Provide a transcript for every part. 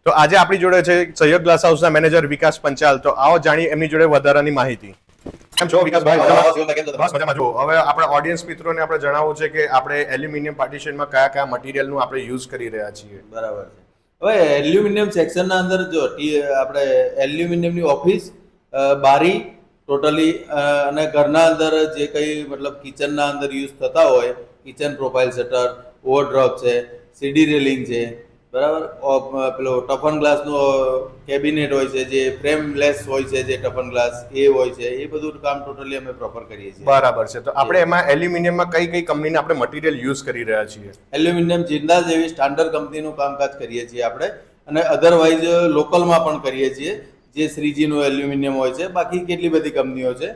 તો આજે આપણી જોડે છે સહયોગ ગ્લાસ હાઉસના મેનેજર વિકાસ પંચાલ. તો આવો જાણીએ એમની જોડે વધારાની માહિતી. કેમ છો વિકાસભાઈ? બસ મજામાં. જો હવે આપણા ઓડિયન્સ મિત્રોને આપણે જણાવવું છે કે આપણે એલ્યુમિનિયમ પાર્ટીશનમાં કયા કયા મટીરિયલનું આપણે યુઝ કરી રહ્યા છીએ. બરાબર છે. હવે એલ્યુમિનિયમ સેક્શનના અંદર જો આપણે એલ્યુમિનિયમની ઓફિસ, બારી ટોટલી અને ઘરના અંદર જે કંઈ મતલબ કિચનના અંદર યુઝ થતા હોય, કિચન પ્રોફાઇલ શટર, ઓવરડ્રોપ છે, સીડી રેલિંગ છે, બરાબર, પેલો ટફન ગ્લાસનું કેબિનેટ હોય છે જે ફ્રેમલેસ હોય છે, જે ટફન ગ્લાસ એ હોય છે, એ બધું કામ ટોટલી અમે પ્રોપર કરીએ છીએ. બરાબર છે. તો આપણે એમાં એલ્યુમિનિયમમાં કઈ કઈ કંપનીના આપણે મટીરિયલ યુઝ કરી રહ્યા છીએ? એલ્યુમિનિયમ જિંદાલ જેવી સ્ટાન્ડર્ડ કંપનીનું કામકાજ કરીએ છીએ આપણે, અને અધરવાઇઝ લોકલમાં પણ કરીએ છીએ, જે શ્રીજીનું એલ્યુમિનિયમ હોય છે. બાકી કેટલી બધી કંપનીઓ છે,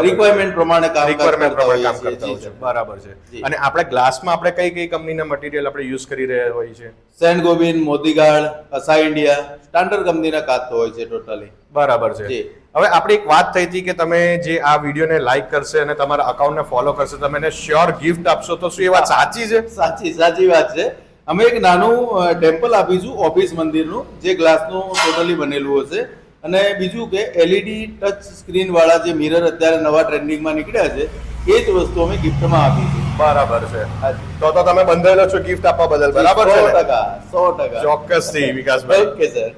રિક્વાયરમેન્ટ પ્રમાણે કામ કરતા હોય છે. બરાબર છે. અને આપણે ગ્લાસમાં આપણે કઈ કઈ કંપનીના મટીરિયલ આપણે યુઝ કરી રહ્યા હોય છે? સેન્ટ ગોબિન, મોતીગાળ, અસા ઇન્ડિયા સ્ટાન્ડર્ડ કંપનીના કાચતો હોય છે ટોટલી. બરાબર છે. હવે આપણી એક વાત થઈ હતી કે તમે જે આ વિડીયોને લાઈક કરશે અને તમારા અકાઉન્ટને ફોલો કરશે, તમે એને શ્યોર ગિફ્ટ આપશો. તો શું એ વાત સાચી છે? સાચી વાત છે. અમે એક નાનું ટેમ્પલ આપીશું ઓફિસ મંદિરનું, જે ગ્લાસનું ટોટલી બનેલું હશે. અને બીજું કે એલઈડી ટચ સ્ક્રીન વાળા જે મિરર અત્યારે નવા ટ્રેન્ડિંગમાં નીકળ્યા છે, એ જ વસ્તુ અમે ગિફ્ટમાં આપીશું. બરાબર છે. તો તમે બંધાયેલો છો ગિફ્ટ આપવા બદલ. બરાબર છે? 100%. ચોક્કસથી વિકાસભાઈ. Okay sir.